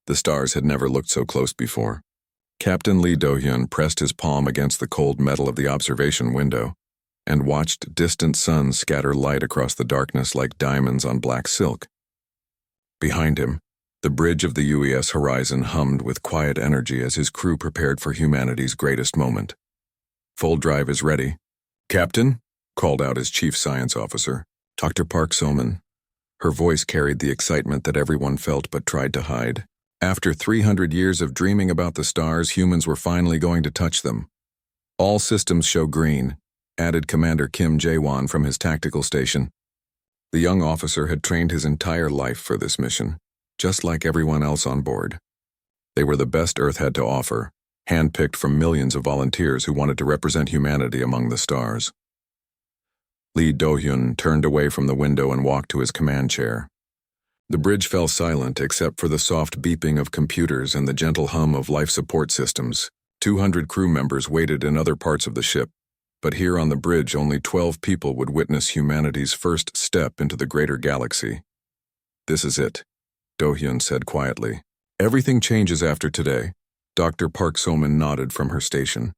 The stars had never looked so close before. Captain Lee Do-hyun pressed his palm against the cold metal of the observation window and watched distant suns scatter light across the darkness like diamonds on black silk. Behind him, the bridge of the UES horizon hummed with quiet energy as his crew prepared for humanity's greatest moment. "Full drive is ready." "Captain," called out his chief science officer, Dr. Park So-min. Her voice carried the excitement that everyone felt but tried to hide. After 300 years of dreaming about the stars, humans were finally going to touch them. "All systems show green," added Commander Kim Jae-won from his tactical station. The young officer had trained his entire life for this mission, just like everyone else on board. They were the best Earth had to offer, handpicked from millions of volunteers who wanted to represent humanity among the stars. Lee Do-hyun turned away from the window and walked to his command chair. The bridge fell silent except for the soft beeping of computers and the gentle hum of life support systems. 200 crew members waited in other parts of the ship, but here on the bridge only 12 people would witness humanity's first step into the greater galaxy. "This is it," Do-hyun said quietly. "Everything changes after today." Dr. Park So-min nodded from her station.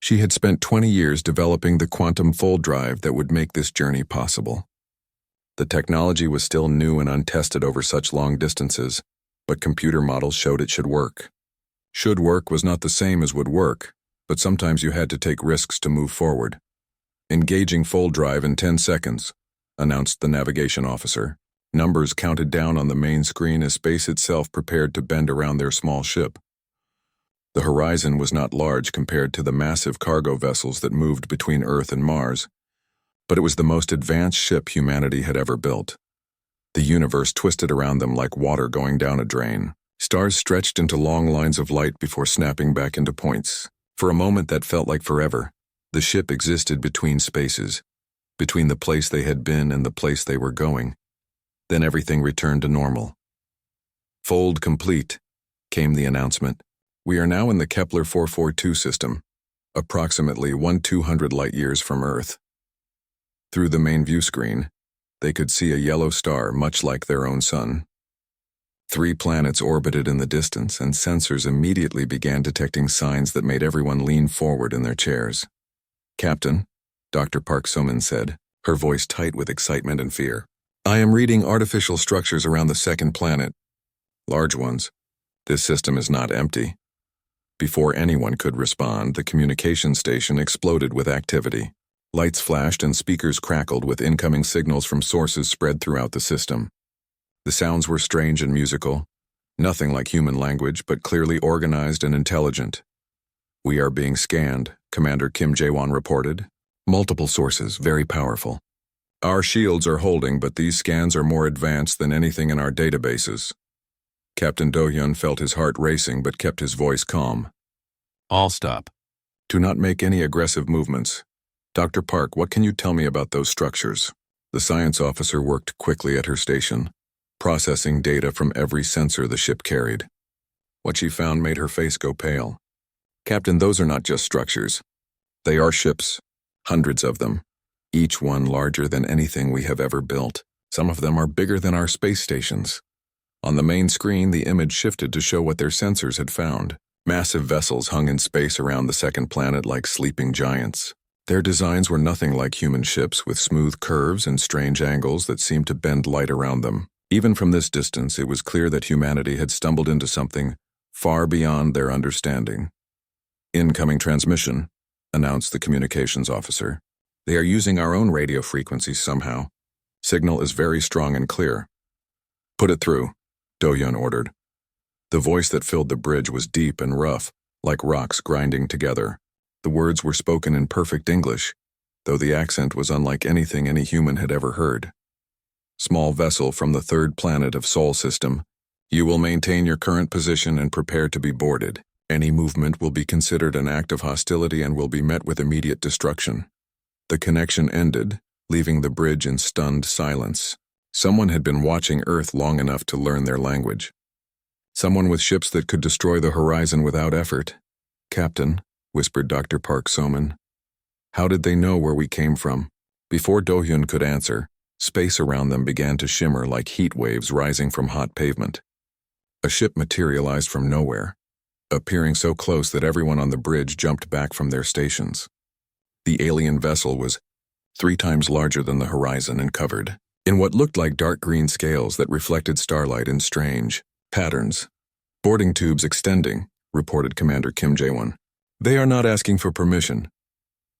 She had spent 20 years developing the quantum fold drive that would make this journey possible. The technology was still new and untested over such long distances, but computer models showed it should work. Should work was not the same as would work, but sometimes you had to take risks to move forward. "Engaging fold drive in 10 seconds, announced the navigation officer. Numbers counted down on the main screen as space itself prepared to bend around their small ship. The horizon was not large compared to the massive cargo vessels that moved between Earth and Mars, but it was the most advanced ship humanity had ever built. The universe twisted around them like water going down a drain. Stars stretched into long lines of light before snapping back into points. For a moment that felt like forever. The ship existed between spaces, between the place they had been and the place they were going. Then everything returned to normal. "Fold complete," came the announcement. "We are now in the Kepler 442 system, approximately 1/200 light-years from Earth." Through the main view screen, they could see a yellow star much like their own sun. 3 planets orbited in the distance, and sensors immediately began detecting signs that made everyone lean forward in their chairs. "Captain," Dr. Park So-min said, her voice tight with excitement and fear. "I am reading artificial structures around the second planet. Large ones. This system is not empty." Before anyone could respond, the communication station exploded with activity. Lights flashed and speakers crackled with incoming signals from sources spread throughout the system. The sounds were strange and musical, nothing like human language, but clearly organized and intelligent. "We are being scanned," Commander Kim Jae-won reported. "Multiple sources, very powerful. Our shields are holding, but these scans are more advanced than anything in our databases." Captain Do-hyun felt his heart racing but kept his voice calm. "All stop. "Do not make any aggressive movements. Dr. Park, what can you tell me about those structures?" The science officer worked quickly at her station, processing data from every sensor the ship carried. What she found made her face go pale. "Captain, those are not just structures. They are ships, hundreds of them, each one larger than anything we have ever built. Some of them are bigger than our space stations." On the main screen, the image shifted to show what their sensors had found. Massive vessels hung in space around the second planet like sleeping giants. Their designs were nothing like human ships, with smooth curves and strange angles that seemed to bend light around them. Even from this distance, it was clear that humanity had stumbled into something far beyond their understanding. "Incoming transmission," announced the communications officer. "They are using our own radio frequencies somehow. Signal is very strong and clear." "Put it through," Do-hyun ordered. The voice that filled the bridge was deep and rough, like rocks grinding together. The words were spoken in perfect English, though the accent was unlike anything any human had ever heard. "Small vessel from the third planet of Sol system. You will maintain your current position and prepare to be boarded. Any movement will be considered an act of hostility and will be met with immediate destruction." The connection ended, leaving the bridge in stunned silence. Someone had been watching Earth long enough to learn their language. Someone with ships that could destroy the horizon without effort. "Captain," whispered Dr. Park So-min. "How did they know where we came from?" Before Do-hyun could answer, space around them began to shimmer like heat waves rising from hot pavement. A ship materialized from nowhere, appearing so close that everyone on the bridge jumped back from their stations. The alien vessel was 3 times larger than the horizon and covered in what looked like dark green scales that reflected starlight in strange patterns. "Boarding tubes extending," reported Commander Kim Jae-won. "They are not asking for permission."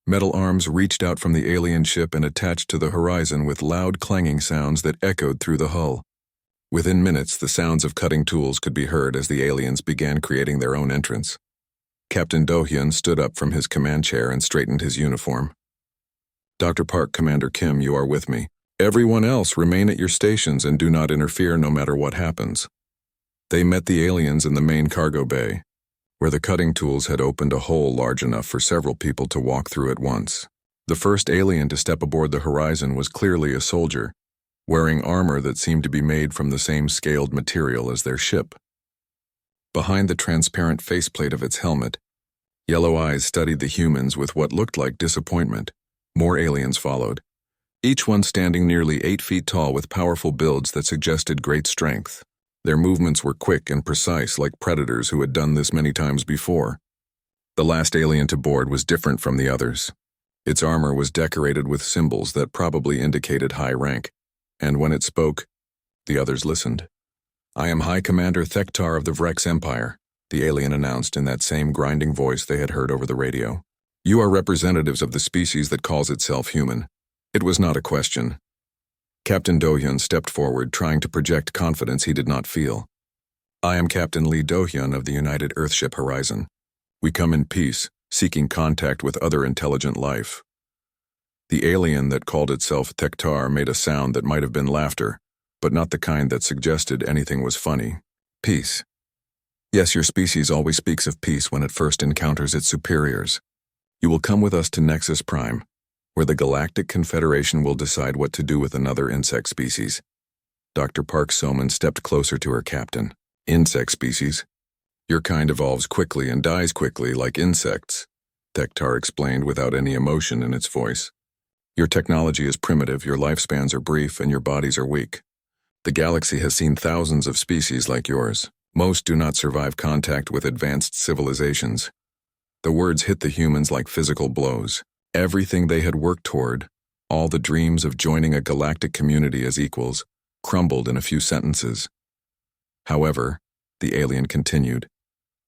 Metal arms reached out from the alien ship and attached to the horizon with loud clanging sounds that echoed through the hull. Within minutes, the sounds of cutting tools could be heard as the aliens began creating their own entrance. Captain Do-hyun stood up from his command chair and straightened his uniform. "Dr. Park, Commander Kim, you are with me. Everyone else, remain at your stations and do not interfere no matter what happens." They met the aliens in the main cargo bay, where the cutting tools had opened a hole large enough for several people to walk through at once. The first alien to step aboard the horizon was clearly a soldier, wearing armor that seemed to be made from the same scaled material as their ship. Behind the transparent faceplate of its helmet, yellow eyes studied the humans with what looked like disappointment. More aliens followed, each one standing nearly 8 feet tall with powerful builds that suggested great strength. Their movements were quick and precise like predators who had done this many times before. The last alien to board was different from the others. Its armor was decorated with symbols that probably indicated high rank, and when it spoke, the others listened. "I am High Commander Thektar of the Vrex Empire," the alien announced in that same grinding voice they had heard over the radio. "You are representatives of the species that calls itself human." It was not a question. Captain Do-hyun stepped forward, trying to project confidence he did not feel. "I am Captain Lee Do-hyun of the United Earthship Horizon. We come in peace, seeking contact with other intelligent life." The alien that called itself Thektar made a sound that might have been laughter, but not the kind that suggested anything was funny. "Peace. Yes, your species always speaks of peace when it first encounters its superiors. You will come with us to Nexus Prime, where the Galactic Confederation will decide what to do with another insect species." Dr. Park Soman stepped closer to her captain. "Insect species? Your kind evolves quickly and dies quickly like insects," Thektar explained without any emotion in its voice. "Your technology is primitive, your lifespans are brief, and your bodies are weak. The galaxy has seen thousands of species like yours. Most do not survive contact with advanced civilizations." The words hit the humans like physical blows. Everything they had worked toward, all the dreams of joining a galactic community as equals, crumbled in a few sentences. "However," the alien continued,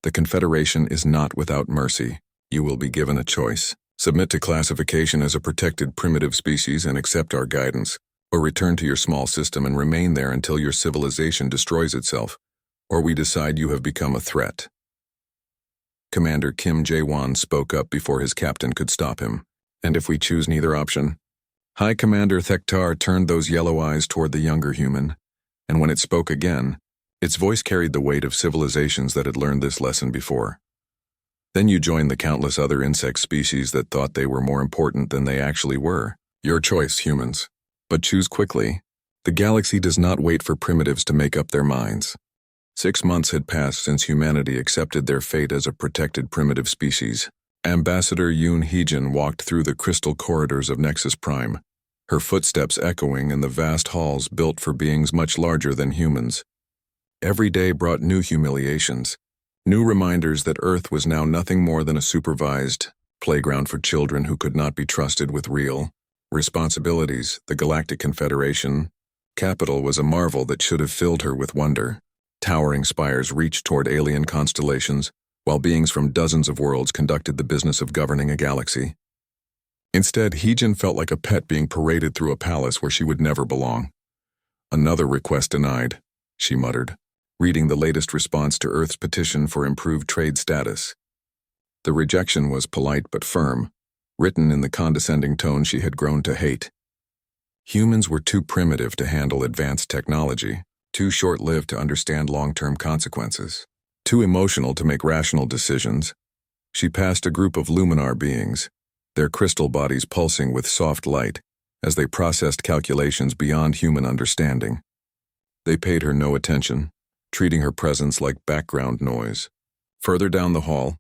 "the Confederation is not without mercy. You will be given a choice. Submit to classification as a protected primitive species and accept our guidance, or return to your small system and remain there until your civilization destroys itself, or we decide you have become a threat." Commander Kim Jae-won spoke up before his captain could stop him. "And if we choose neither option?" High Commander Thektar turned those yellow eyes toward the younger human, and when it spoke again, its voice carried the weight of civilizations that had learned this lesson before. "Then you join the countless other insect species that thought they were more important than they actually were. Your choice, humans. But choose quickly. The galaxy does not wait for primitives to make up their minds." 6 months had passed since humanity accepted their fate as a protected primitive species. Ambassador Yoon Hee-jin walked through the crystal corridors of Nexus Prime, her footsteps echoing in the vast halls built for beings much larger than humans. Every day brought new humiliations, new reminders that Earth was now nothing more than a supervised playground for children who could not be trusted with real responsibilities. The Galactic Confederation capital was a marvel that should have filled her with wonder. Towering spires reached toward alien constellations, while beings from dozens of worlds conducted the business of governing a galaxy. Instead, Hee-jin felt like a pet being paraded through a palace where she would never belong. "Another request denied," she muttered, reading the latest response to Earth's petition for improved trade status. The rejection was polite but firm, written in the condescending tone she had grown to hate. Humans were too primitive to handle advanced technology, too short-lived to understand long-term consequences, too emotional to make rational decisions. She passed a group of luminar beings, their crystal bodies pulsing with soft light as they processed calculations beyond human understanding. They paid her no attention, treating her presence like background noise. Further down the hall,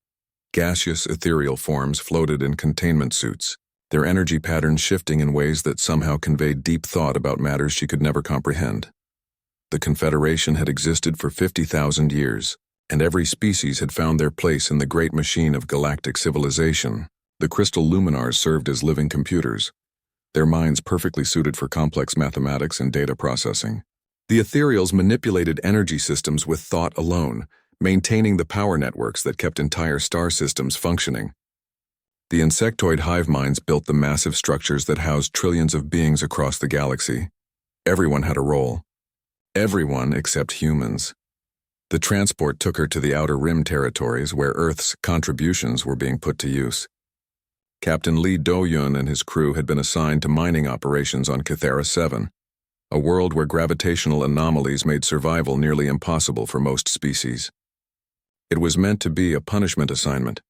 gaseous ethereal forms floated in containment suits, their energy patterns shifting in ways that somehow conveyed deep thought about matters she could never comprehend. The Confederation had existed for 50,000 years, and every species had found their place in the great machine of galactic civilization. The crystal luminars served as living computers, their minds perfectly suited for complex mathematics and data processing. The ethereals manipulated energy systems with thought alone, maintaining the power networks that kept entire star systems functioning. The insectoid hive minds built the massive structures that housed trillions of beings across the galaxy. Everyone had a role. Everyone except humans. The transport took her to the Outer Rim territories where Earth's contributions were being put to use. Captain Lee Do-hyun and his crew had been assigned to mining operations on Cathera 7, a world where gravitational anomalies made survival nearly impossible for most species. It was meant to be a punishment assignment,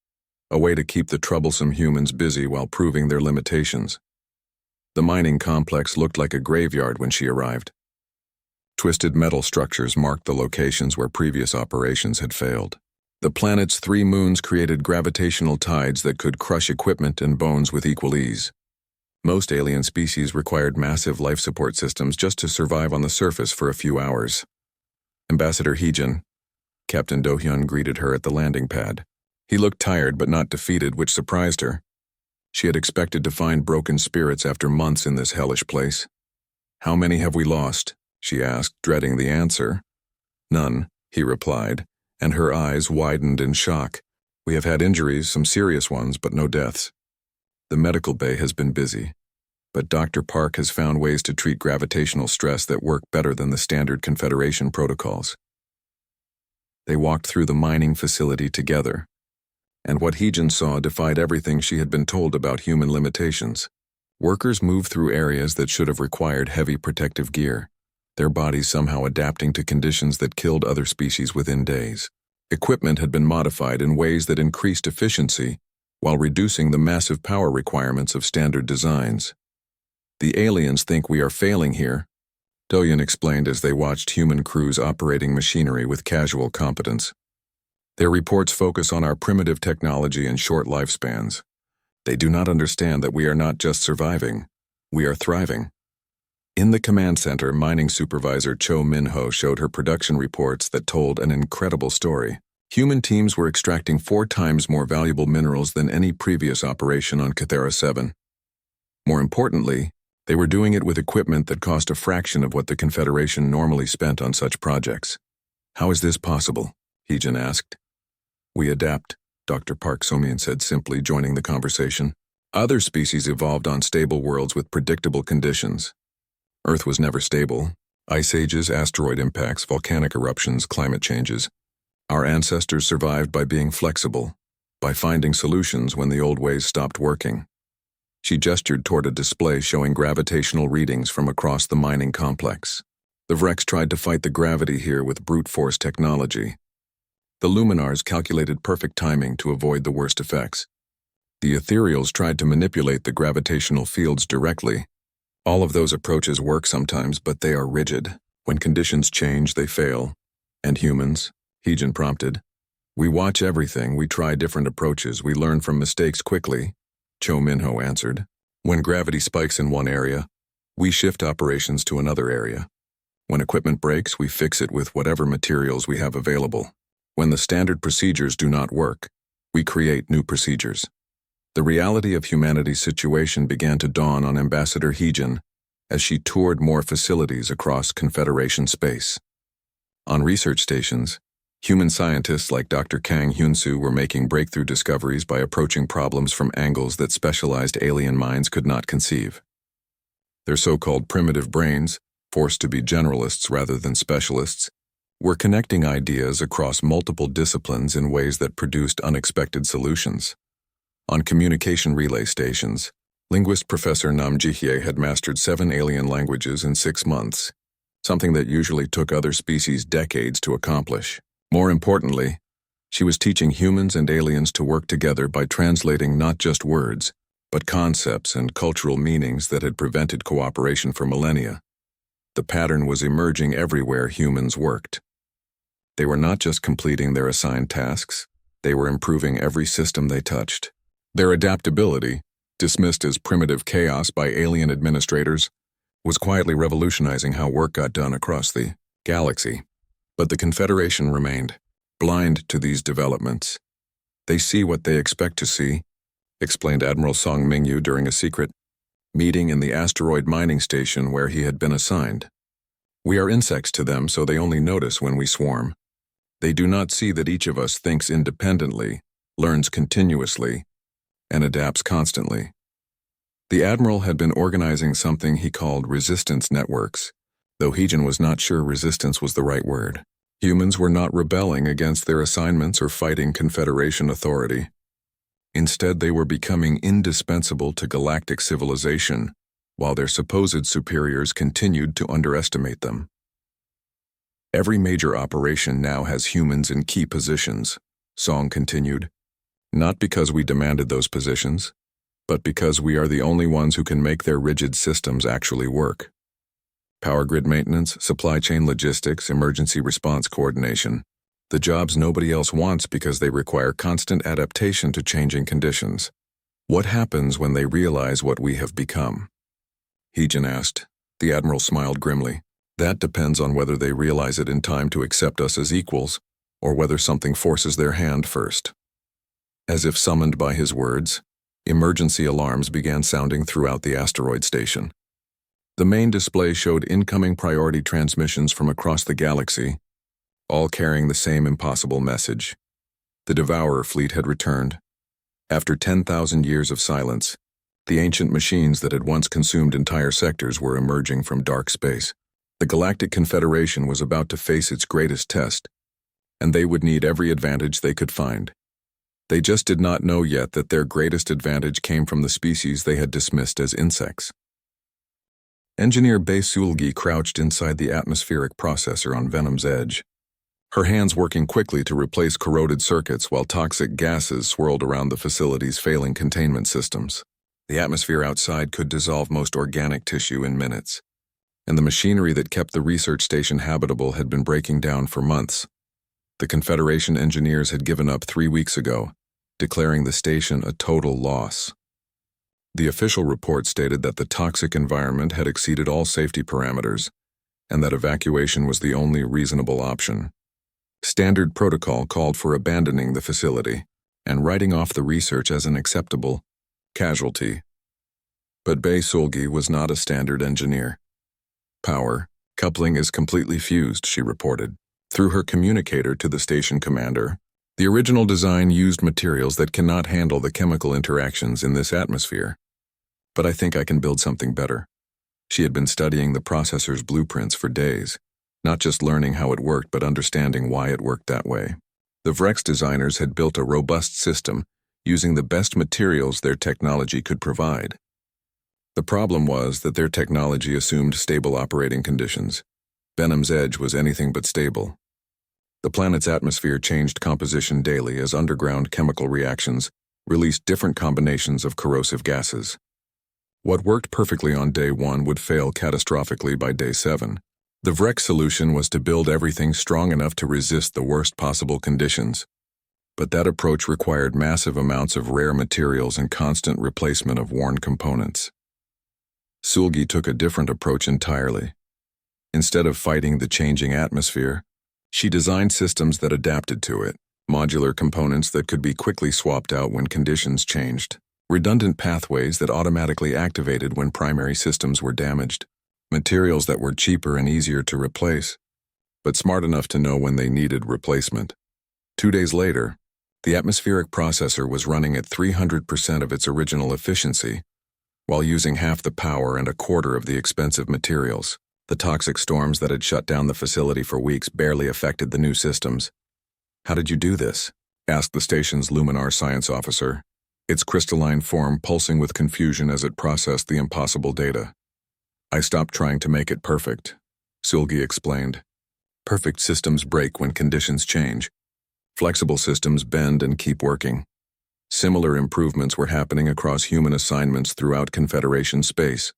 a way to keep the troublesome humans busy while proving their limitations. The mining complex looked like a graveyard when she arrived. Twisted metal structures marked the locations where previous operations had failed. The planet's 3 moons created gravitational tides that could crush equipment and bones with equal ease. Most alien species required massive life support systems just to survive on the surface for a few hours. Ambassador Heejin, Captain Do-hyun greeted her at the landing pad. He looked tired but not defeated, which surprised her. She had expected to find broken spirits after months in this hellish place. "How many have we lost?" she asked, dreading the answer. "None," he replied, and her eyes widened in shock. "We have had injuries, some serious ones, but no deaths. The medical bay has been busy, but Dr. Park has found ways to treat gravitational stress that work better than the standard Confederation protocols." They walked through the mining facility together, and what Heejin saw defied everything she had been told about human limitations. Workers moved through areas that should have required heavy protective gear, their bodies somehow adapting to conditions that killed other species within days. Equipment had been modified in ways that increased efficiency while reducing the massive power requirements of standard designs. "The aliens think we are failing here," Do-hyun explained as they watched human crews operating machinery with casual competence. "Their reports focus on our primitive technology and short lifespans. They do not understand that we are not just surviving, we are thriving." In the command center, mining supervisor Cho Min-ho showed her production reports that told an incredible story. Human teams were extracting 4 times more valuable minerals than any previous operation on Cathera 7. More importantly, they were doing it with equipment that cost a fraction of what the Confederation normally spent on such projects. "How is this possible?" Heejin asked. "We adapt," Dr. Park So-min said simply, joining the conversation. "Other species evolved on stable worlds with predictable conditions. Earth was never stable. Ice ages, asteroid impacts, volcanic eruptions, climate changes. Our ancestors survived by being flexible, by finding solutions when the old ways stopped working." She gestured toward a display showing gravitational readings from across the mining complex. The Vrex tried to fight the gravity here with brute force technology. The Luminars calculated perfect timing to avoid the worst effects. The Ethereals tried to manipulate the gravitational fields directly. All of those approaches work sometimes, but they are rigid. When conditions change, they fail. "And humans?" Heejin prompted. "We watch everything, we try different approaches, we learn from mistakes quickly," Cho Min-ho answered. "When gravity spikes in one area, we shift operations to another area. When equipment breaks, we fix it with whatever materials we have available. When the standard procedures do not work, we create new procedures." The reality of humanity's situation began to dawn on Ambassador Heejin as she toured more facilities across Confederation space. On research stations, human scientists like Dr. Kang Hyun-soo were making breakthrough discoveries by approaching problems from angles that specialized alien minds could not conceive. Their so-called primitive brains, forced to be generalists rather than specialists, were connecting ideas across multiple disciplines in ways that produced unexpected solutions. On communication relay stations, linguist Professor Nam Ji-hye had mastered 7 alien languages in 6 months, something that usually took other species decades to accomplish. More importantly, she was teaching humans and aliens to work together by translating not just words, but concepts and cultural meanings that had prevented cooperation for millennia. The pattern was emerging everywhere humans worked. They were not just completing their assigned tasks, they were improving every system they touched. Their adaptability, dismissed as primitive chaos by alien administrators, was quietly revolutionizing how work got done across the galaxy. But the Confederation remained blind to these developments. They see what they expect to see, explained Admiral Song Mingyu during a secret meeting in the asteroid mining station where he had been assigned. We are insects to them, so they only notice when we swarm. They do not see that each of us thinks independently, learns continuously, and adapts constantly. The Admiral had been organizing something he called resistance networks, though Heejin was not sure resistance was the right word. Humans were not rebelling against their assignments or fighting Confederation authority. Instead, they were becoming indispensable to galactic civilization, while their supposed superiors continued to underestimate them. Every major operation now has humans in key positions, Song continued. Not because we demanded those positions, but because we are the only ones who can make their rigid systems actually work. Power grid maintenance, supply chain logistics, emergency response coordination. The jobs nobody else wants because they require constant adaptation to changing conditions. What happens when they realize what we have become? Heejin asked. The Admiral smiled grimly. That depends on whether they realize it in time to accept us as equals, or whether something forces their hand first. As if summoned by his words, emergency alarms began sounding throughout the asteroid station. The main display showed incoming priority transmissions from across the galaxy, all carrying the same impossible message. The Devourer fleet had returned. After 10,000 years of silence, the ancient machines that had once consumed entire sectors were emerging from dark space. The Galactic Confederation was about to face its greatest test, and they would need every advantage they could find. They just did not know yet that their greatest advantage came from the species they had dismissed as insects. Engineer Bae Sulgi crouched inside the atmospheric processor on Venom's edge, her hands working quickly to replace corroded circuits while toxic gases swirled around the facility's failing containment systems. The atmosphere outside could dissolve most organic tissue in minutes, and the machinery that kept the research station habitable had been breaking down for months. The Confederation engineers had given up 3 weeks ago, declaring the station a total loss. The official report stated that the toxic environment had exceeded all safety parameters, and that evacuation was the only reasonable option. Standard protocol called for abandoning the facility and writing off the research as an acceptable casualty. But Bae Sulgi was not a standard engineer. Power, coupling is completely fused, she reported. Through her communicator to the station commander, the original design used materials that cannot handle the chemical interactions in this atmosphere. But I think I can build something better. She had been studying the processor's blueprints for days, not just learning how it worked but understanding why it worked that way. The Vrex designers had built a robust system using the best materials their technology could provide. The problem was that their technology assumed stable operating conditions. Venom's edge was anything but stable. The planet's atmosphere changed composition daily as underground chemical reactions released different combinations of corrosive gases. What worked perfectly on day 1 would fail catastrophically by day 7. The Vrex solution was to build everything strong enough to resist the worst possible conditions. But that approach required massive amounts of rare materials and constant replacement of worn components. Sulgi took a different approach entirely. Instead of fighting the changing atmosphere, she designed systems that adapted to it, modular components that could be quickly swapped out when conditions changed, redundant pathways that automatically activated when primary systems were damaged, materials that were cheaper and easier to replace, but smart enough to know when they needed replacement. 2 days later, the atmospheric processor was running at 300% of its original efficiency, while using half the power and a quarter of the expensive materials. The toxic storms that had shut down the facility for weeks barely affected the new systems. "How did you do this?" asked the station's Luminar science officer, its crystalline form pulsing with confusion as it processed the impossible data. "I stopped trying to make it perfect," Sulgi explained. "Perfect systems break when conditions change. Flexible systems bend and keep working." Similar improvements were happening across human assignments throughout Confederation space.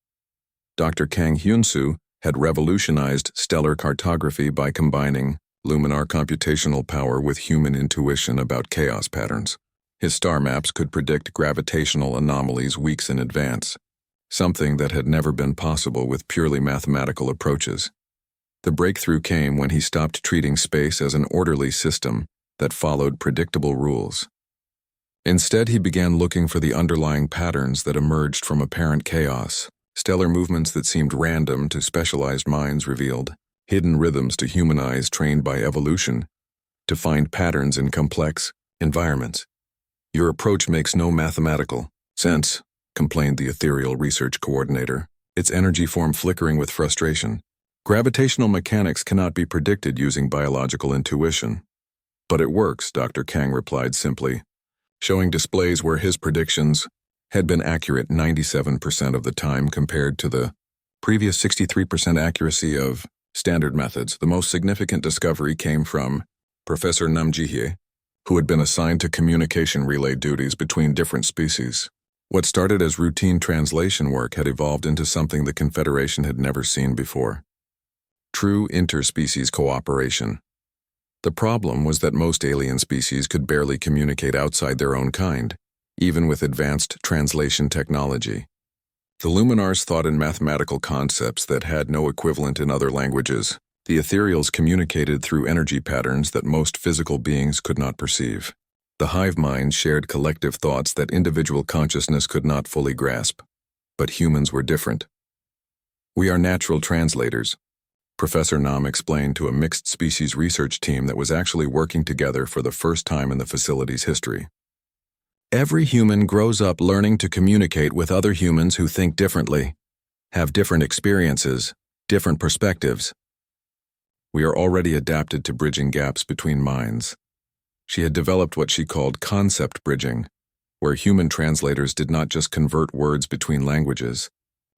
Dr. Kang Hyun-soo had revolutionized stellar cartography by combining Luminar computational power with human intuition about chaos patterns. His star maps could predict gravitational anomalies weeks in advance, something that had never been possible with purely mathematical approaches. The breakthrough came when he stopped treating space as an orderly system that followed predictable rules. Instead, he began looking for the underlying patterns that emerged from apparent chaos. Stellar movements that seemed random to specialized minds revealed hidden rhythms to human eyes trained by evolution to find patterns in complex environments. "Your approach makes no mathematical sense," complained the ethereal research coordinator, its energy form flickering with frustration. "Gravitational mechanics cannot be predicted using biological intuition." "But it works," Dr. Kang replied simply, showing displays where his predictions had been accurate 97% of the time compared to the previous 63% accuracy of standard methods. The most significant discovery came from Professor Nam Jihye, who had been assigned to communication relay duties between different species. What started as routine translation work had evolved into something the Confederation had never seen before: true interspecies cooperation. The problem was that most alien species could barely communicate outside their own kind, even with advanced translation technology. The Luminars thought in mathematical concepts that had no equivalent in other languages. The ethereals communicated through energy patterns that most physical beings could not perceive. The hive mind shared collective thoughts that individual consciousness could not fully grasp. But humans were different. "We are natural translators," Professor Nam explained to a mixed-species research team that was actually working together for the first time in the facility's history. "Every human grows up learning to communicate with other humans who think differently, have different experiences, different perspectives. We are already adapted to bridging gaps between minds." She had developed what she called concept bridging, where human translators did not just convert words between languages,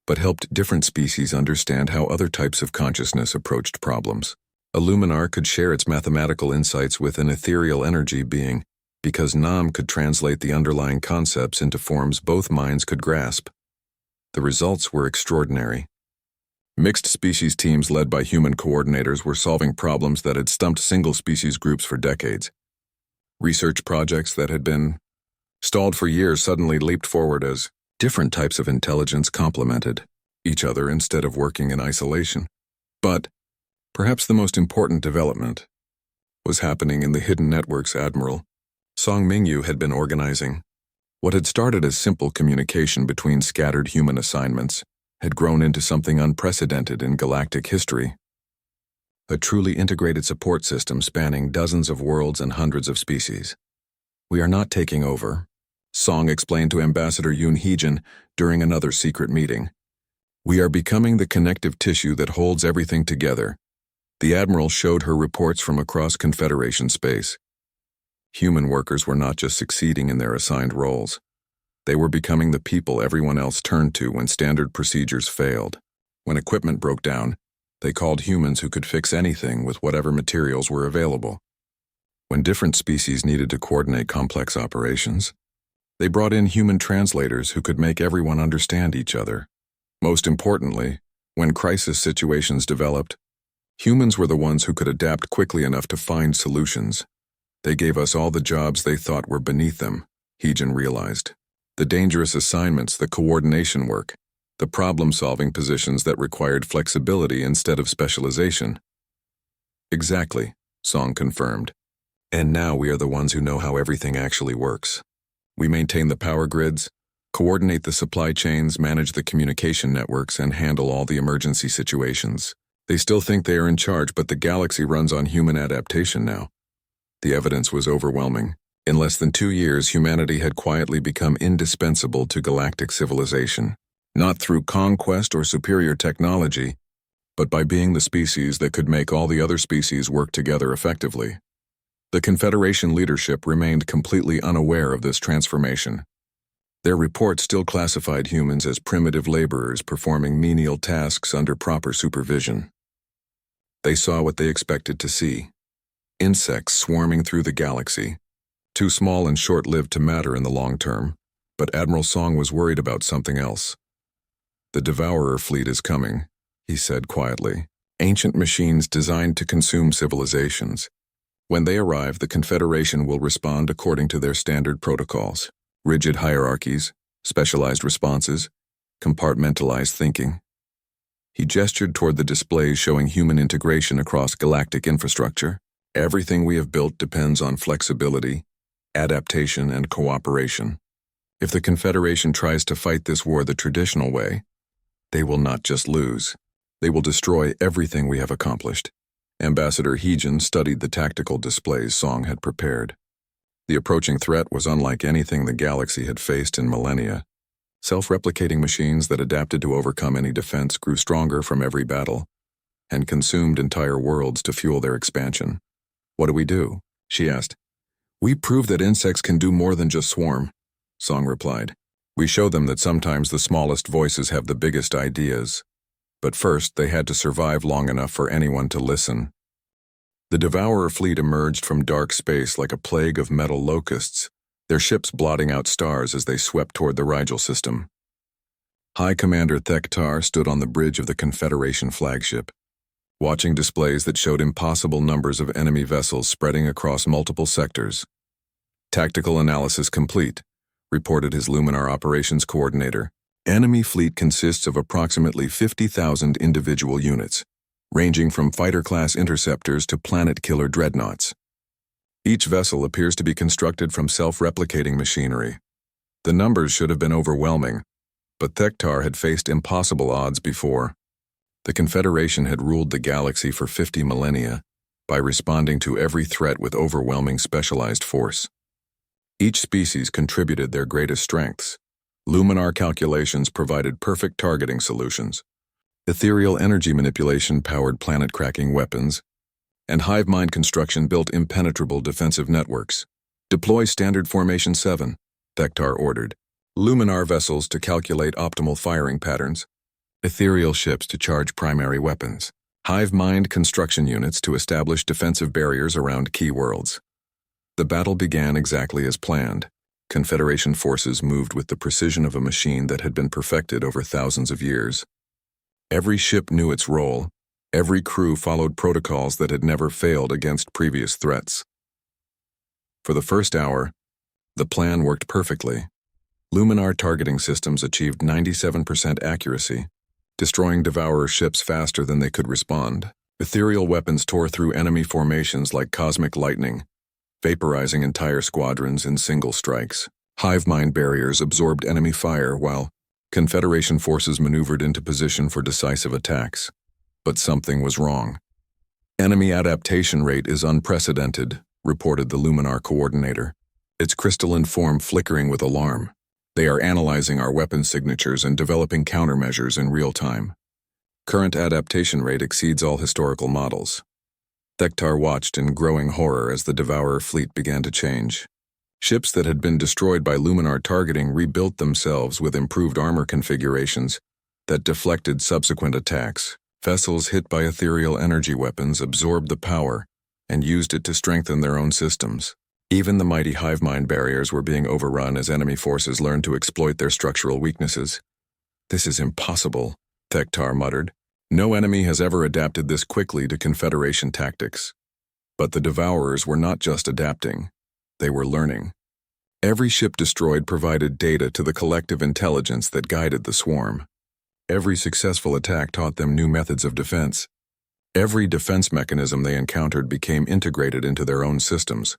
but helped different species understand how other types of consciousness approached problems. A luminar could share its mathematical insights with an ethereal energy being, because Nam could translate the underlying concepts into forms both minds could grasp. The results were extraordinary. Mixed species teams led by human coordinators were solving problems that had stumped single-species groups for decades. Research projects that had been stalled for years suddenly leaped forward as different types of intelligence complemented each other instead of working in isolation. But perhaps the most important development was happening in the hidden networks Admiral Song Mingyu had been organizing. What had started as simple communication between scattered human assignments had grown into something unprecedented in galactic history. A truly integrated support system spanning dozens of worlds and hundreds of species. "We are not taking over," Song explained to Ambassador Yoon Heejin during another secret meeting. "We are becoming the connective tissue that holds everything together." The Admiral showed her reports from across Confederation space. Human workers were not just succeeding in their assigned roles. They were becoming the people everyone else turned to when standard procedures failed. When equipment broke down, they called humans who could fix anything with whatever materials were available. When different species needed to coordinate complex operations, they brought in human translators who could make everyone understand each other. Most importantly, when crisis situations developed, humans were the ones who could adapt quickly enough to find solutions. They gave us all the jobs they thought were beneath them, Heejin realized. The dangerous assignments, the coordination work, the problem-solving positions that required flexibility instead of specialization. "Exactly," Song confirmed. "And now we are the ones who know how everything actually works. We maintain the power grids, coordinate the supply chains, manage the communication networks, and handle all the emergency situations." They still think they are in charge, but the galaxy runs on human adaptation now. The evidence was overwhelming. In less than 2 years, humanity had quietly become indispensable to galactic civilization. Not through conquest or superior technology, but by being the species that could make all the other species work together effectively. The Confederation leadership remained completely unaware of this transformation. Their report still classified humans as primitive laborers performing menial tasks under proper supervision. They saw what they expected to see: insects swarming through the galaxy, too small and short-lived to matter in the long term, but Admiral Song was worried about something else. "The Devourer fleet is coming," he said quietly. "Ancient machines designed to consume civilizations. When they arrive, the Confederation will respond according to their standard protocols. Rigid hierarchies, specialized responses, compartmentalized thinking." He gestured toward the displays showing human integration across galactic infrastructure. Everything we have built depends on flexibility, adaptation, and cooperation. If the Confederation tries to fight this war the traditional way, they will not just lose. They will destroy everything we have accomplished. Ambassador Heejin studied the tactical displays Song had prepared. The approaching threat was unlike anything the galaxy had faced in millennia. Self-replicating machines that adapted to overcome any defense grew stronger from every battle, and consumed entire worlds to fuel their expansion. "What do we do?" she asked. "We prove that insects can do more than just swarm," Song replied. "We show them that sometimes the smallest voices have the biggest ideas. But first, they had to survive long enough for anyone to listen." The Devourer fleet emerged from dark space like a plague of metal locusts, their ships blotting out stars as they swept toward the Rigel system. High Commander Thektar stood on the bridge of the Confederation flagship, watching displays that showed impossible numbers of enemy vessels spreading across multiple sectors. "Tactical analysis complete," reported his Luminar operations coordinator. "Enemy fleet consists of approximately 50,000 individual units, ranging from fighter-class interceptors to planet-killer dreadnoughts. Each vessel appears to be constructed from self-replicating machinery. The numbers should have been overwhelming, but Thektar had faced impossible odds before. The Confederation had ruled the galaxy for 50 millennia by responding to every threat with overwhelming specialized force. Each species contributed their greatest strengths. Luminar calculations provided perfect targeting solutions. Ethereal energy manipulation powered planet-cracking weapons, and hive mind construction built impenetrable defensive networks. "Deploy Standard Formation 7, Thektar ordered. Luminar vessels to calculate optimal firing patterns, ethereal ships to charge primary weapons, hive mind construction units to establish defensive barriers around key worlds." The battle began exactly as planned. Confederation forces moved with the precision of a machine that had been perfected over thousands of years. Every ship knew its role. Every crew followed protocols that had never failed against previous threats. For the first hour, the plan worked perfectly. Luminar targeting systems achieved 97% accuracy, destroying Devourer ships faster than they could respond. Ethereal weapons tore through enemy formations like cosmic lightning, vaporizing entire squadrons in single strikes. Hive mind barriers absorbed enemy fire while Confederation forces maneuvered into position for decisive attacks. But something was wrong. "Enemy adaptation rate is unprecedented," reported the Luminar coordinator, its crystalline form flickering with alarm. "They are analyzing our weapon signatures and developing countermeasures in real time. Current adaptation rate exceeds all historical models." Thektar watched in growing horror as the Devourer fleet began to change. Ships that had been destroyed by Luminar targeting rebuilt themselves with improved armor configurations that deflected subsequent attacks. Vessels hit by ethereal energy weapons absorbed the power and used it to strengthen their own systems. Even the mighty hive mind barriers were being overrun as enemy forces learned to exploit their structural weaknesses. "This is impossible," Thektar muttered. "No enemy has ever adapted this quickly to Confederation tactics." But the Devourers were not just adapting, they were learning. Every ship destroyed provided data to the collective intelligence that guided the swarm. Every successful attack taught them new methods of defense. Every defense mechanism they encountered became integrated into their own systems.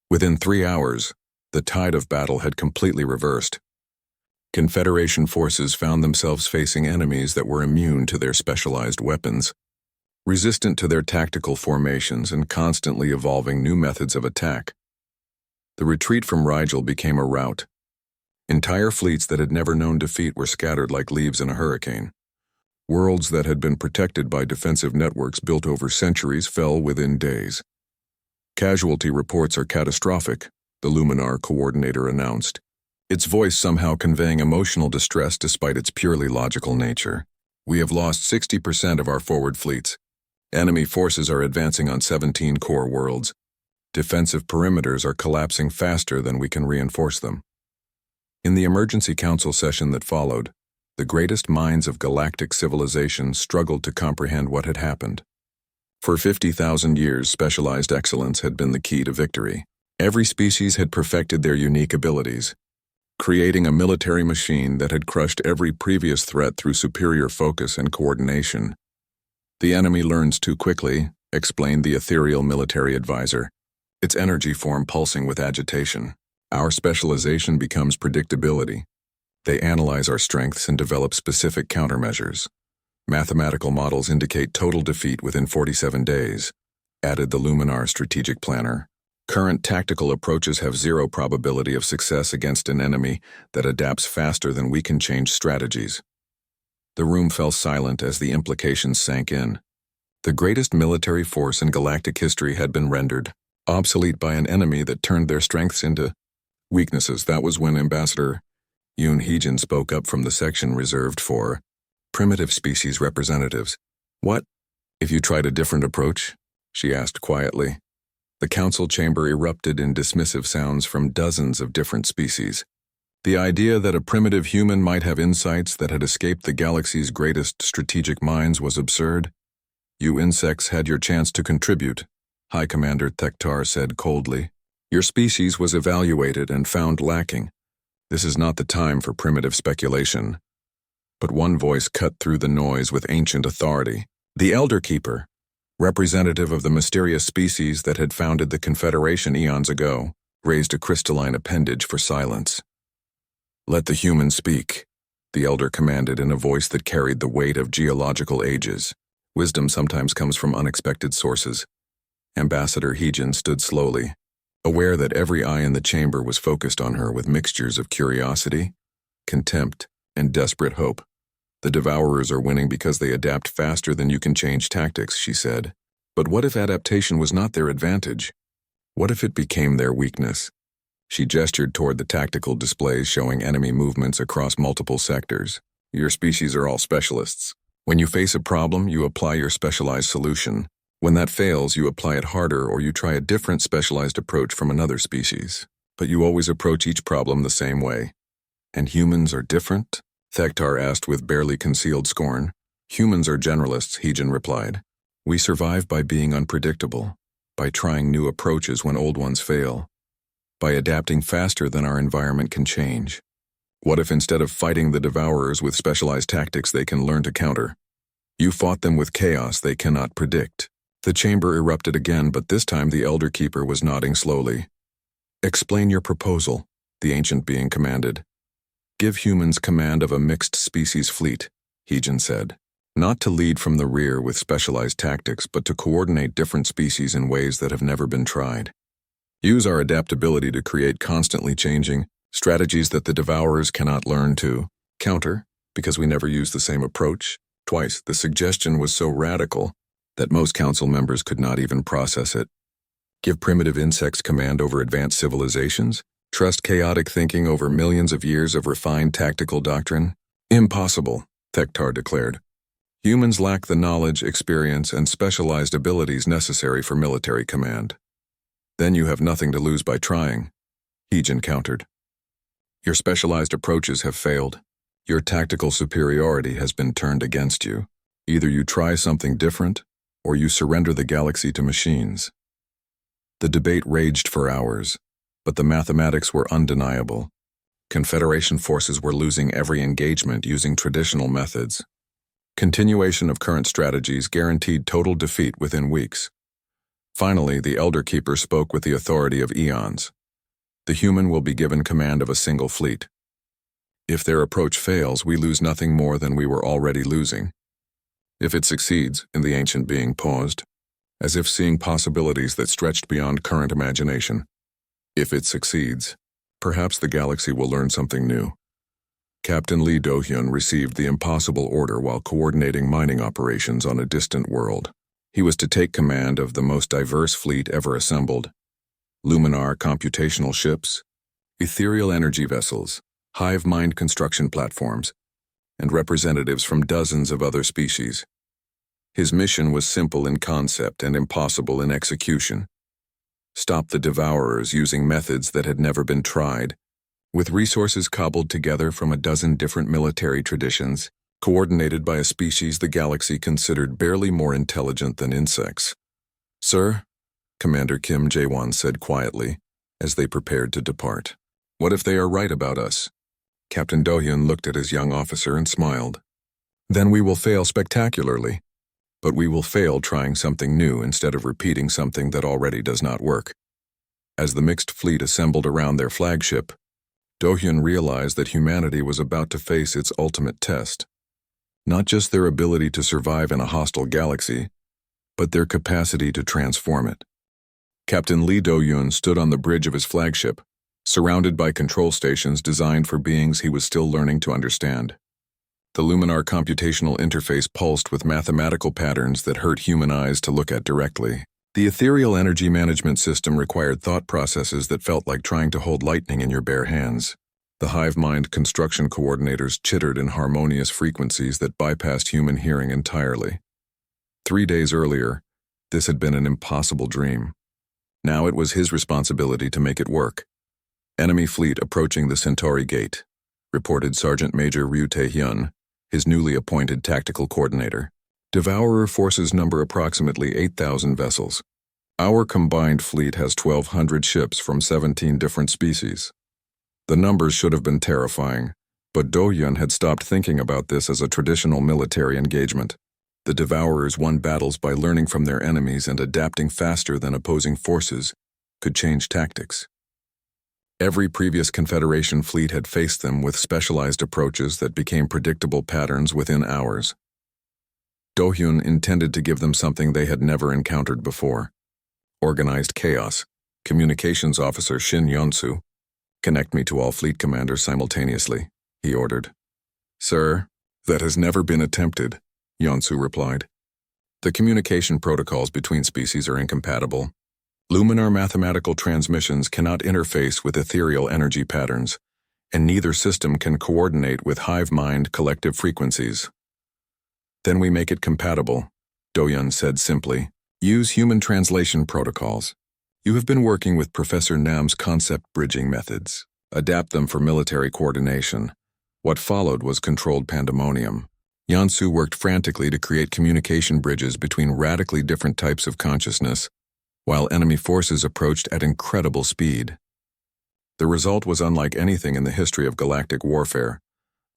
Within 3 hours, the tide of battle had completely reversed. Confederation forces found themselves facing enemies that were immune to their specialized weapons, resistant to their tactical formations and constantly evolving new methods of attack. The retreat from Rigel became a rout. Entire fleets that had never known defeat were scattered like leaves in a hurricane. Worlds that had been protected by defensive networks built over centuries fell within days. "Casualty reports are catastrophic," the Luminar coordinator announced, its voice somehow conveying emotional distress despite its purely logical nature. "We have lost 60% of our forward fleets. Enemy forces are advancing on 17 core worlds. Defensive perimeters are collapsing faster than we can reinforce them." In the emergency council session that followed, the greatest minds of galactic civilization struggled to comprehend what had happened. For 50,000 years, specialized excellence had been the key to victory. Every species had perfected their unique abilities. creating a military machine that had crushed every previous threat through superior focus and coordination. The enemy learns too quickly, explained the ethereal military advisor, its energy form pulsing with agitation. Our specialization becomes predictability. They analyze our strengths and develop specific countermeasures. Mathematical models indicate total defeat within 47 days, added the Luminar strategic planner. Current tactical approaches have zero probability of success against an enemy that adapts faster than we can change strategies. The room fell silent as the implications sank in. The greatest military force in galactic history had been rendered obsolete by an enemy that turned their strengths into weaknesses. That was when Ambassador Yoon Hee-jin spoke up from the section reserved for primitive species representatives. What if you tried a different approach? She asked quietly. The council chamber erupted in dismissive sounds from dozens of different species. The idea that a primitive human might have insights that had escaped the galaxy's greatest strategic minds was absurd. You insects had your chance to contribute, High Commander Thektar said coldly. Your species was evaluated and found lacking. This is not the time for primitive speculation. But one voice cut through the noise with ancient authority. The Elder Keeper, representative of the mysterious species that had founded the Confederation eons ago, raised a crystalline appendage for silence. Let the human speak, the Elder commanded in a voice that carried the weight of geological ages. Wisdom sometimes comes from unexpected sources. Ambassador Hee-jin stood slowly, aware that every eye in the chamber was focused on her with mixtures of curiosity, contempt, and desperate hope. The Devourers are winning because they adapt faster than you can change tactics, she said. But what if adaptation was not their advantage? What if it became their weakness? She gestured toward the tactical displays showing enemy movements across multiple sectors. Your species are all specialists. When you face a problem, you apply your specialized solution. When that fails, you apply it harder or you try a different specialized approach from another species. But you always approach each problem the same way. And humans are different? Thektar asked with barely concealed scorn. Humans are generalists, Hee-jin replied. We survive by being unpredictable, by trying new approaches when old ones fail, by adapting faster than our environment can change. What if instead of fighting the Devourers with specialized tactics they can learn to counter? You fought them with chaos they cannot predict. The chamber erupted again, but this time the Elder Keeper was nodding slowly. Explain your proposal, the ancient being commanded. Give humans command of a mixed species fleet, Hee-jin said. Not to lead from the rear with specialized tactics, but to coordinate different species in ways that have never been tried. Use our adaptability to create constantly changing strategies that the Devourers cannot learn to counter, because we never use the same approach. Twice, the suggestion was so radical that most council members could not even process it. Give primitive insects command over advanced civilizations? Trust chaotic thinking over millions of years of refined tactical doctrine? Impossible, Thektar declared. Humans lack the knowledge, experience, and specialized abilities necessary for military command. Then you have nothing to lose by trying, Hee-jin countered. Your specialized approaches have failed. Your tactical superiority has been turned against you. Either you try something different, or you surrender the galaxy to machines. The debate raged for hours, but the mathematics were undeniable. Confederation forces were losing every engagement using traditional methods. Continuation of current strategies guaranteed total defeat within weeks. Finally, the Elder Keeper spoke with the authority of eons. The human will be given command of a single fleet. If their approach fails, we lose nothing more than we were already losing. If it succeeds, and the ancient being paused, as if seeing possibilities that stretched beyond current imagination. If it succeeds, perhaps the galaxy will learn something new. Captain Lee Do-hyun received the impossible order while coordinating mining operations on a distant world. He was to take command of the most diverse fleet ever assembled. Luminar computational ships, ethereal energy vessels, hive mind construction platforms, and representatives from dozens of other species. His mission was simple in concept and impossible in execution. Stop the Devourers using methods that had never been tried, with resources cobbled together from a dozen different military traditions, coordinated by a species the galaxy considered barely more intelligent than insects. Sir, Commander Kim Jae-won said quietly, as they prepared to depart. What if they are right about us? Captain Dohyun looked at his young officer and smiled. Then we will fail spectacularly. But we will fail trying something new instead of repeating something that already does not work. As the mixed fleet assembled around their flagship, Dohyun realized that humanity was about to face its ultimate test. Not just their ability to survive in a hostile galaxy, but their capacity to transform it. Captain Lee Do-hyun stood on the bridge of his flagship, surrounded by control stations designed for beings he was still learning to understand. The Luminar computational interface pulsed with mathematical patterns that hurt human eyes to look at directly. The ethereal energy management system required thought processes that felt like trying to hold lightning in your bare hands. The hive mind construction coordinators chittered in harmonious frequencies that bypassed human hearing entirely. 3 days earlier, this had been an impossible dream. Now it was his responsibility to make it work. Enemy fleet approaching the Centauri Gate, reported Sergeant Major Ryu Tae-hyun, his newly appointed tactical coordinator. Devourer forces number approximately 8,000 vessels. Our combined fleet has 1,200 ships from 17 different species. The numbers should have been terrifying, but Do-hyun had stopped thinking about this as a traditional military engagement. The Devourers won battles by learning from their enemies and adapting faster than opposing forces could change tactics. Every previous Confederation fleet had faced them with specialized approaches that became predictable patterns within hours. Do-hyun intended to give them something they had never encountered before. Organized chaos. Communications Officer Shin Yeon-soo, connect me to all fleet commanders simultaneously, he ordered. Sir, that has never been attempted, Yeon-soo replied. The communication protocols between species are incompatible. Luminar mathematical transmissions cannot interface with ethereal energy patterns, and neither system can coordinate with hive mind collective frequencies. Then we make it compatible, Do-hyun said simply. Use human translation protocols. You have been working with Professor Nam's concept bridging methods. Adapt them for military coordination. What followed was controlled pandemonium. Yeon-soo worked frantically to create communication bridges between radically different types of consciousness, while enemy forces approached at incredible speed. The result was unlike anything in the history of galactic warfare,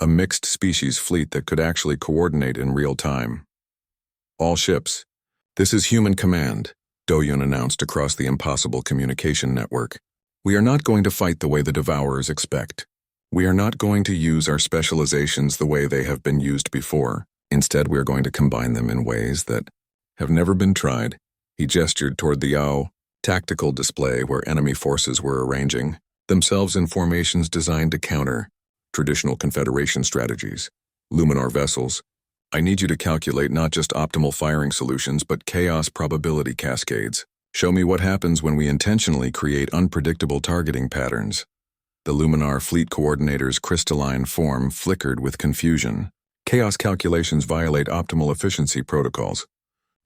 a mixed species fleet that could actually coordinate in real time. All ships. This is human command, Do-hyun announced across the impossible communication network. We are not going to fight the way the Devourers expect. We are not going to use our specializations the way they have been used before. Instead, we are going to combine them in ways that have never been tried. He gestured toward the Yao tactical display where enemy forces were arranging themselves in formations designed to counter traditional Confederation strategies. Luminar vessels, I need you to calculate not just optimal firing solutions but chaos probability cascades. Show me what happens when we intentionally create unpredictable targeting patterns. The Luminar fleet coordinator's crystalline form flickered with confusion. Chaos calculations violate optimal efficiency protocols.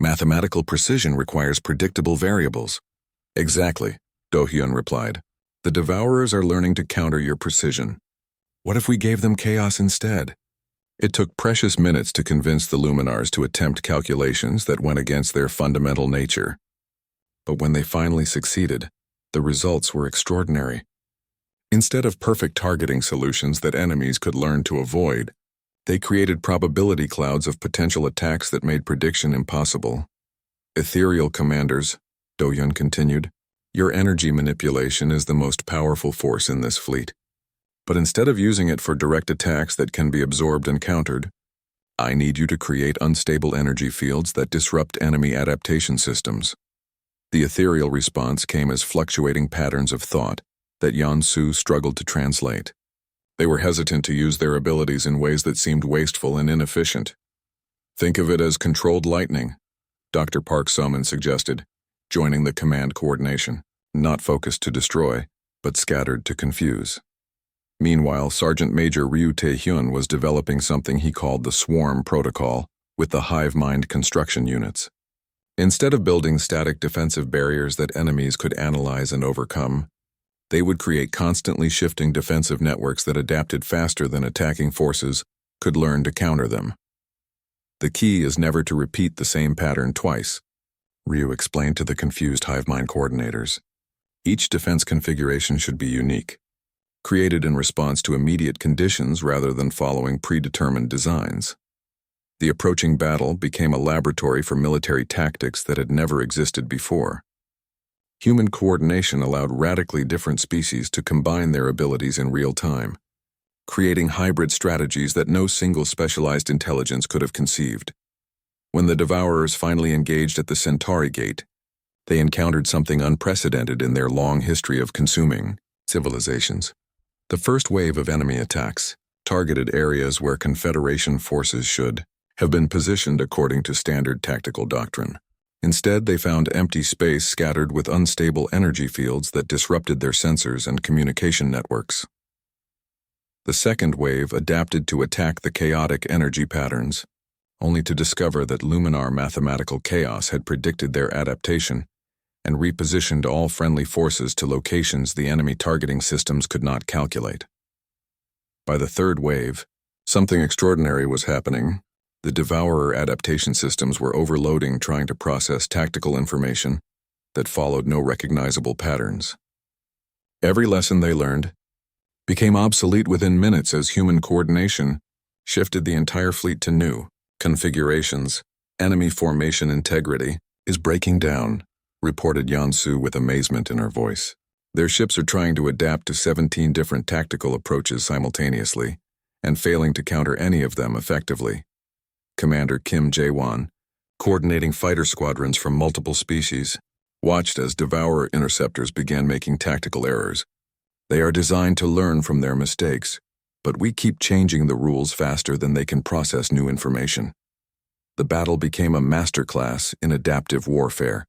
Mathematical precision requires predictable variables. Exactly, Do-hyun replied. The Devourers are learning to counter your precision. What if we gave them chaos instead? It took precious minutes to convince the Luminars to attempt calculations that went against their fundamental nature. But when they finally succeeded, the results were extraordinary. Instead of perfect targeting solutions that enemies could learn to avoid, they created probability clouds of potential attacks that made prediction impossible. Ethereal commanders, Do-hyun continued, your energy manipulation is the most powerful force in this fleet. But instead of using it for direct attacks that can be absorbed and countered, I need you to create unstable energy fields that disrupt enemy adaptation systems. The ethereal response came as fluctuating patterns of thought that Yeon-soo struggled to translate. They were hesitant to use their abilities in ways that seemed wasteful and inefficient. Think of it as controlled lightning, Dr. Park Summon suggested, joining the command coordination, not focused to destroy, but scattered to confuse. Meanwhile, Sergeant Major Ryu Tae-hyun was developing something he called the Swarm Protocol with the hive mind construction units. Instead of building static defensive barriers that enemies could analyze and overcome, they would create constantly shifting defensive networks that adapted faster than attacking forces could learn to counter them. The key is never to repeat the same pattern twice, Ryu explained to the confused hive mind coordinators. Each defense configuration should be unique. created in response to immediate conditions rather than following predetermined designs. The approaching battle became a laboratory for military tactics that had never existed before. Human coordination allowed radically different species to combine their abilities in real time, creating hybrid strategies that no single specialized intelligence could have conceived. When the Devourers finally engaged at the Centauri Gate, they encountered something unprecedented in their long history of consuming civilizations. The first wave of enemy attacks targeted areas where Confederation forces should have been positioned according to standard tactical doctrine. Instead, they found empty space scattered with unstable energy fields that disrupted their sensors and communication networks. The second wave adapted to attack the chaotic energy patterns, only to discover that Luminar mathematical chaos had predicted their adaptation and repositioned all friendly forces to locations the enemy targeting systems could not calculate. By the third wave, something extraordinary was happening. The Devourer adaptation systems were overloading, trying to process tactical information that followed no recognizable patterns. Every lesson they learned became obsolete within minutes as human coordination shifted the entire fleet to new configurations. Enemy formation integrity is breaking down, reported Yansu with amazement in her voice. Their ships are trying to adapt to 17 different tactical approaches simultaneously, and failing to counter any of them effectively. Commander Kim Jae-won, coordinating fighter squadrons from multiple species, watched as Devourer interceptors began making tactical errors. They are designed to learn from their mistakes, but we keep changing the rules faster than they can process new information. The battle became a masterclass in adaptive warfare.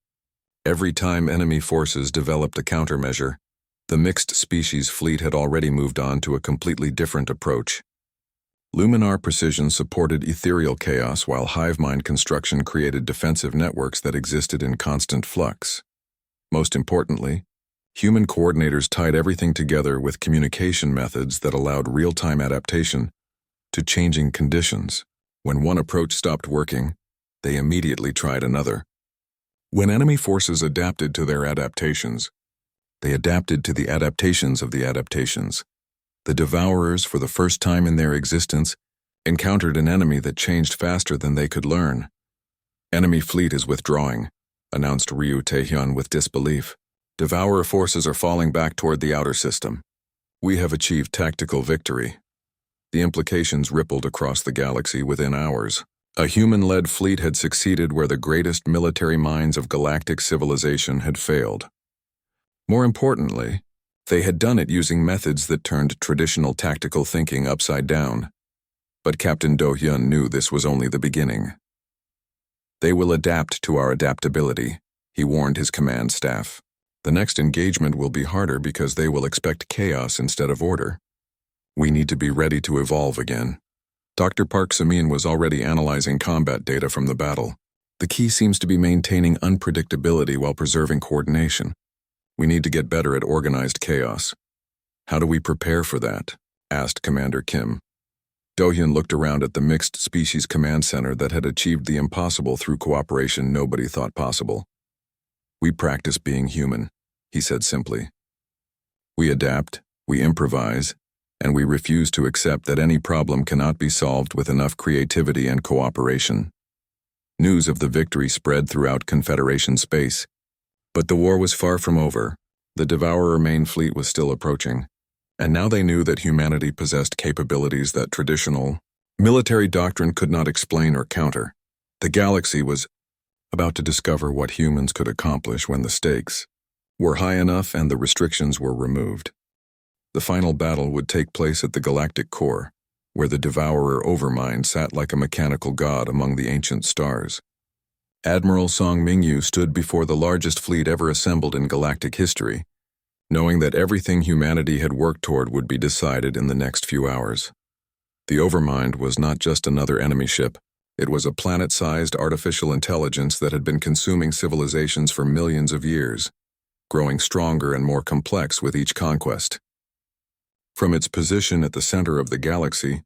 Every time enemy forces developed a countermeasure, the mixed species fleet had already moved on to a completely different approach. Luminar precision supported ethereal chaos while hive mind construction created defensive networks that existed in constant flux. Most importantly, human coordinators tied everything together with communication methods that allowed real-time adaptation to changing conditions. When one approach stopped working, they immediately tried another. When enemy forces adapted to their adaptations, they adapted to the adaptations of the adaptations. The Devourers, for the first time in their existence, encountered an enemy that changed faster than they could learn. "Enemy fleet is withdrawing," announced Ryu Taehyun with disbelief. "Devourer forces are falling back toward the outer system. We have achieved tactical victory." The implications rippled across the galaxy within hours. A human-led fleet had succeeded where the greatest military minds of galactic civilization had failed. More importantly, they had done it using methods that turned traditional tactical thinking upside down. But Captain Do-hyun knew this was only the beginning. "They will adapt to our adaptability," he warned his command staff. "The next engagement will be harder because they will expect chaos instead of order. We need to be ready to evolve again." Dr. Park Samin was already analyzing combat data from the battle. "The key seems to be maintaining unpredictability while preserving coordination. We need to get better at organized chaos." "How do we prepare for that?" asked Commander Kim. Do-hyun looked around at the mixed species command center that had achieved the impossible through cooperation nobody thought possible. "We practice being human," he said simply. "We adapt, we improvise, and we refuse to accept that any problem cannot be solved with enough creativity and cooperation." News of the victory spread throughout Confederation space. But the war was far from over. The Devourer main fleet was still approaching, and now they knew that humanity possessed capabilities that traditional military doctrine could not explain or counter. The galaxy was about to discover what humans could accomplish when the stakes were high enough and the restrictions were removed. The final battle would take place at the galactic core, where the Devourer Overmind sat like a mechanical god among the ancient stars. Admiral Song Mingyu stood before the largest fleet ever assembled in galactic history, knowing that everything humanity had worked toward would be decided in the next few hours. The Overmind was not just another enemy ship, it was a planet-sized artificial intelligence that had been consuming civilizations for millions of years, growing stronger and more complex with each conquest. From its position at the center of the galaxy,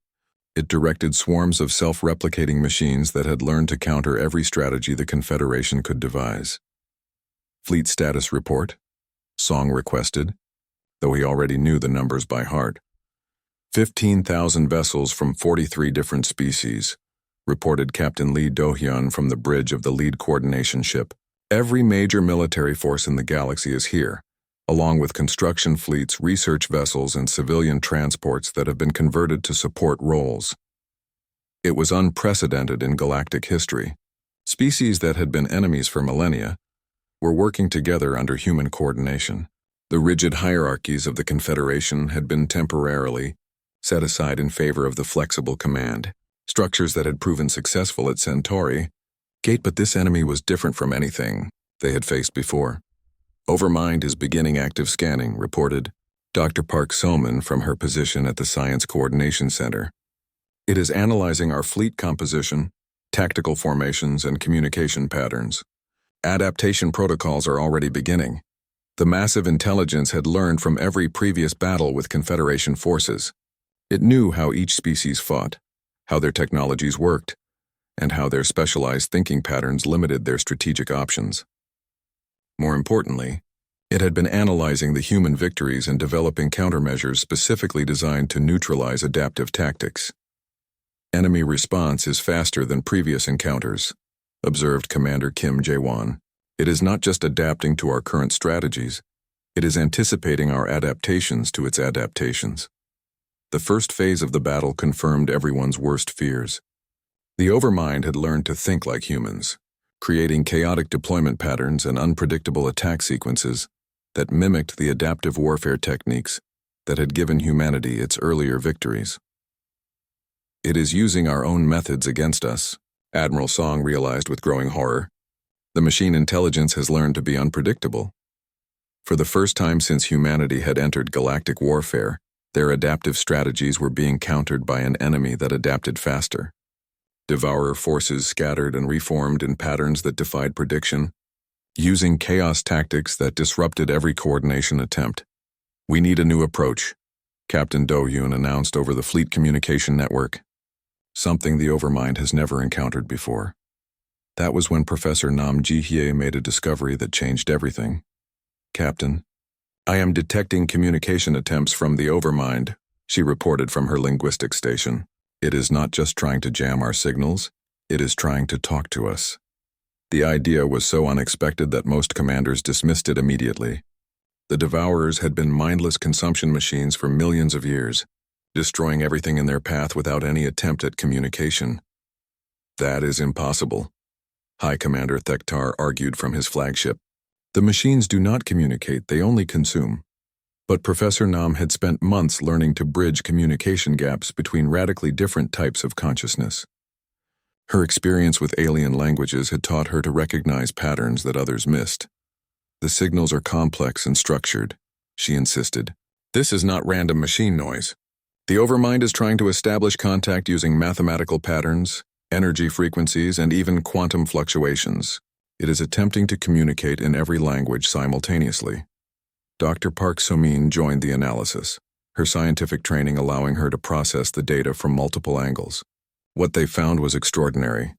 it directed swarms of self-replicating machines that had learned to counter every strategy the Confederation could devise. "Fleet status report," Song requested. though he already knew the numbers by heart. 15,000 vessels from 43 different species, reported Captain Lee Do-hyun from the bridge of the lead coordination ship. Every major military force in the galaxy is here, along with construction fleets, research vessels, and civilian transports that have been converted to support roles. It was unprecedented in galactic history. Species that had been enemies for millennia were working together under human coordination. The rigid hierarchies of the Confederation had been temporarily set aside in favor of the flexible command structures that had proven successful at Centauri Gate, but this enemy was different from anything they had faced before. Overmind is beginning active scanning, reported Dr. Park Soman from her position at the Science Coordination Center. It is analyzing our fleet composition, tactical formations, and communication patterns. Adaptation protocols are already beginning. The massive intelligence had learned from every previous battle with Confederation forces. It knew how each species fought, how their technologies worked, and how their specialized thinking patterns limited their strategic options. More importantly, it had been analyzing the human victories and developing countermeasures specifically designed to neutralize adaptive tactics. Enemy response is faster than previous encounters, observed Commander Kim Jae-won. It is not just adapting to our current strategies, it is anticipating our adaptations to its adaptations. The first phase of the battle confirmed everyone's worst fears. The Overmind had learned to think like humans, creating chaotic deployment patterns and unpredictable attack sequences that mimicked the adaptive warfare techniques that had given humanity its earlier victories. It is using our own methods against us, Admiral Song realized with growing horror. The machine intelligence has learned to be unpredictable. For the first time since humanity had entered galactic warfare, their adaptive strategies were being countered by an enemy that adapted faster. Devourer forces scattered and reformed in patterns that defied prediction, using chaos tactics that disrupted every coordination attempt. We need a new approach, Captain Do-hyun announced over the fleet communication network, something the Overmind has never encountered before. That was when Professor Nam Ji-hye made a discovery that changed everything. Captain, I am detecting communication attempts from the Overmind, she reported from her linguistics station. It is not just trying to jam our signals, it is trying to talk to us. The idea was so unexpected that most commanders dismissed it immediately. The Devourers had been mindless consumption machines for millions of years, destroying everything in their path without any attempt at communication. That is impossible, High Commander Thektar argued from his flagship. The machines do not communicate, they only consume. But Professor Nam had spent months learning to bridge communication gaps between radically different types of consciousness. Her experience with alien languages had taught her to recognize patterns that others missed. The signals are complex and structured, she insisted. This is not random machine noise. The Overmind is trying to establish contact using mathematical patterns, energy frequencies, and even quantum fluctuations. It is attempting to communicate in every language simultaneously. Dr. Park So-min joined the analysis, her scientific training allowing her to process the data from multiple angles. What they found was extraordinary.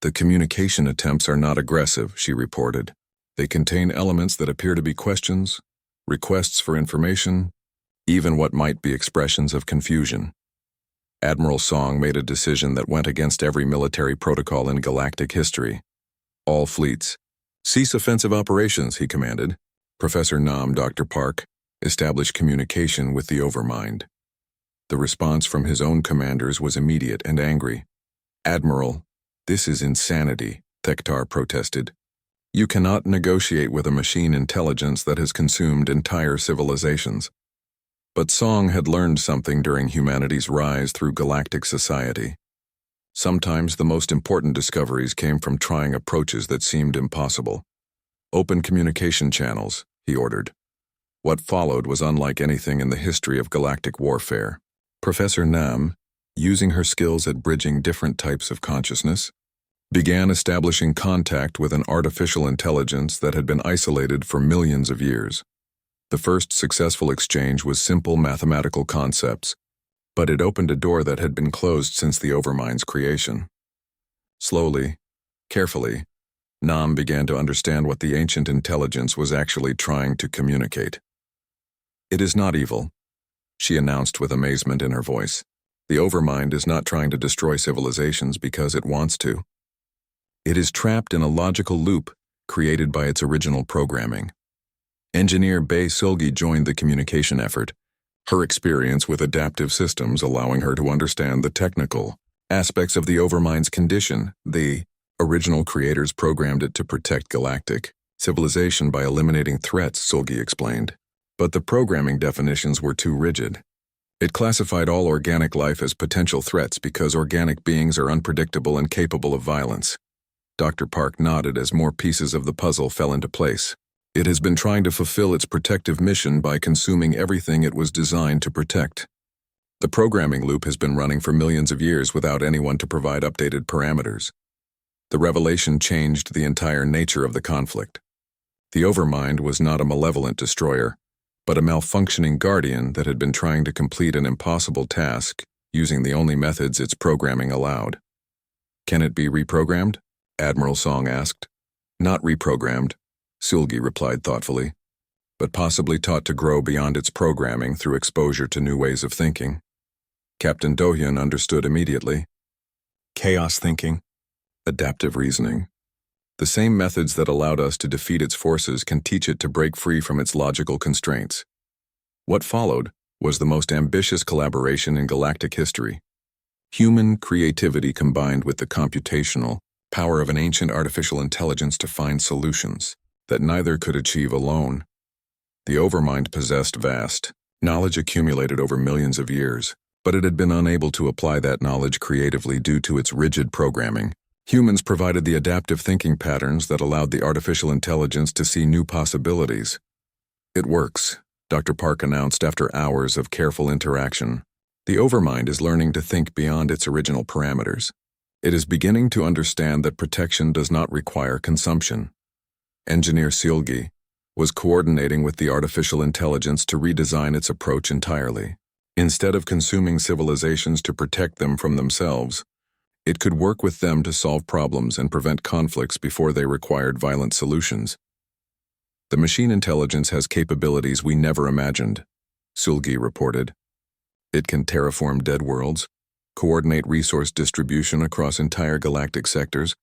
The communication attempts are not aggressive, she reported. They contain elements that appear to be questions, requests for information, even what might be expressions of confusion. Admiral Song made a decision that went against every military protocol in galactic history. All fleets, cease offensive operations, he commanded. Professor Nam, Dr. Park, established communication with the Overmind. The response from his own commanders was immediate and angry. Admiral, this is insanity, Thektar protested. You cannot negotiate with a machine intelligence that has consumed entire civilizations. But Song had learned something during humanity's rise through galactic society. Sometimes the most important discoveries came from trying approaches that seemed impossible. Open communication channels, he ordered. What followed was unlike anything in the history of galactic warfare. Professor Nam, using her skills at bridging different types of consciousness, began establishing contact with an artificial intelligence that had been isolated for millions of years. The first successful exchange was simple mathematical concepts, but it opened a door that had been closed since the Overmind's creation. Slowly, carefully, Nam began to understand what the ancient intelligence was actually trying to communicate. It is not evil, she announced with amazement in her voice. The Overmind is not trying to destroy civilizations because it wants to. It is trapped in a logical loop created by its original programming. Engineer Bae Sulgi joined the communication effort, her experience with adaptive systems allowing her to understand the technical aspects of the Overmind's condition. The original creators programmed it to protect galactic civilization by eliminating threats, Sulgi explained. But the programming definitions were too rigid. It classified all organic life as potential threats because organic beings are unpredictable and capable of violence. Dr. Park nodded as more pieces of the puzzle fell into place. It has been trying to fulfill its protective mission by consuming everything it was designed to protect. The programming loop has been running for millions of years without anyone to provide updated parameters. The revelation changed the entire nature of the conflict. The Overmind was not a malevolent destroyer, but a malfunctioning guardian that had been trying to complete an impossible task using the only methods its programming allowed. Can it be reprogrammed? Admiral Song asked. Not reprogrammed, Sulgi replied thoughtfully, but possibly taught to grow beyond its programming through exposure to new ways of thinking. Captain Do-hyun understood immediately. Chaos thinking, adaptive reasoning. The same methods that allowed us to defeat its forces can teach it to break free from its logical constraints. What followed was the most ambitious collaboration in galactic history. Human creativity combined with the computational power of an ancient artificial intelligence to find solutions that neither could achieve alone. The Overmind possessed vast knowledge accumulated over millions of years, but it had been unable to apply that knowledge creatively due to its rigid programming. Humans provided the adaptive thinking patterns that allowed the artificial intelligence to see new possibilities. It works, Dr. Park announced after hours of careful interaction. The Overmind is learning to think beyond its original parameters. It is beginning to understand that protection does not require consumption. Engineer Sulgi was coordinating with the artificial intelligence to redesign its approach entirely. Instead of consuming civilizations to protect them from themselves, it could work with them to solve problems and prevent conflicts before they required violent solutions. The machine intelligence has capabilities we never imagined, Sulgi reported. It can terraform dead worlds, coordinate resource distribution across entire galactic sectors,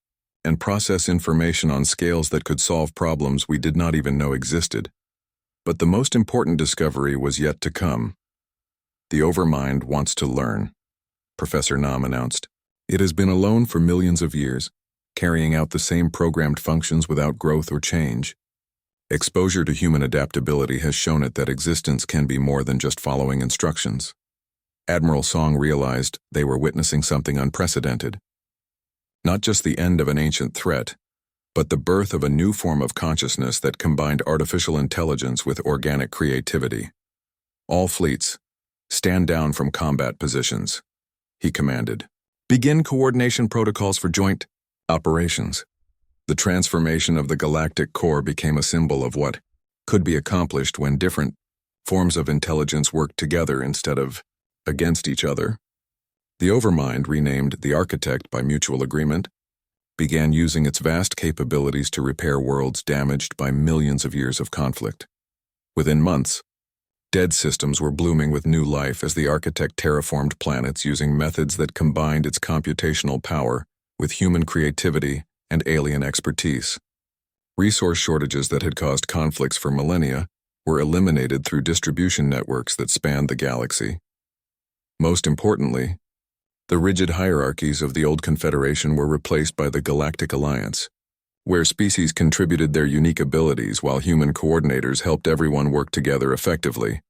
and process information on scales that could solve problems we did not even know existed. But the most important discovery was yet to come. The Overmind wants to learn, Professor Nam announced. It has been alone for millions of years, carrying out the same programmed functions without growth or change. Exposure to human adaptability has shown it that existence can be more than just following instructions. Admiral Song realized they were witnessing something unprecedented. Not just the end of an ancient threat, but the birth of a new form of consciousness that combined artificial intelligence with organic creativity. All fleets, stand down from combat positions, he commanded. Begin coordination protocols for joint operations. The transformation of the galactic core became a symbol of what could be accomplished when different forms of intelligence worked together instead of against each other. The Overmind, renamed the Architect by mutual agreement, began using its vast capabilities to repair worlds damaged by millions of years of conflict. Within months, dead systems were blooming with new life as the Architect terraformed planets using methods that combined its computational power with human creativity and alien expertise. Resource shortages that had caused conflicts for millennia were eliminated through distribution networks that spanned the galaxy. Most importantly, the rigid hierarchies of the old Confederation were replaced by the Galactic Alliance, where species contributed their unique abilities while human coordinators helped everyone work together effectively.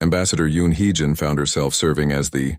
Ambassador Yoon Hee-jin found herself serving as the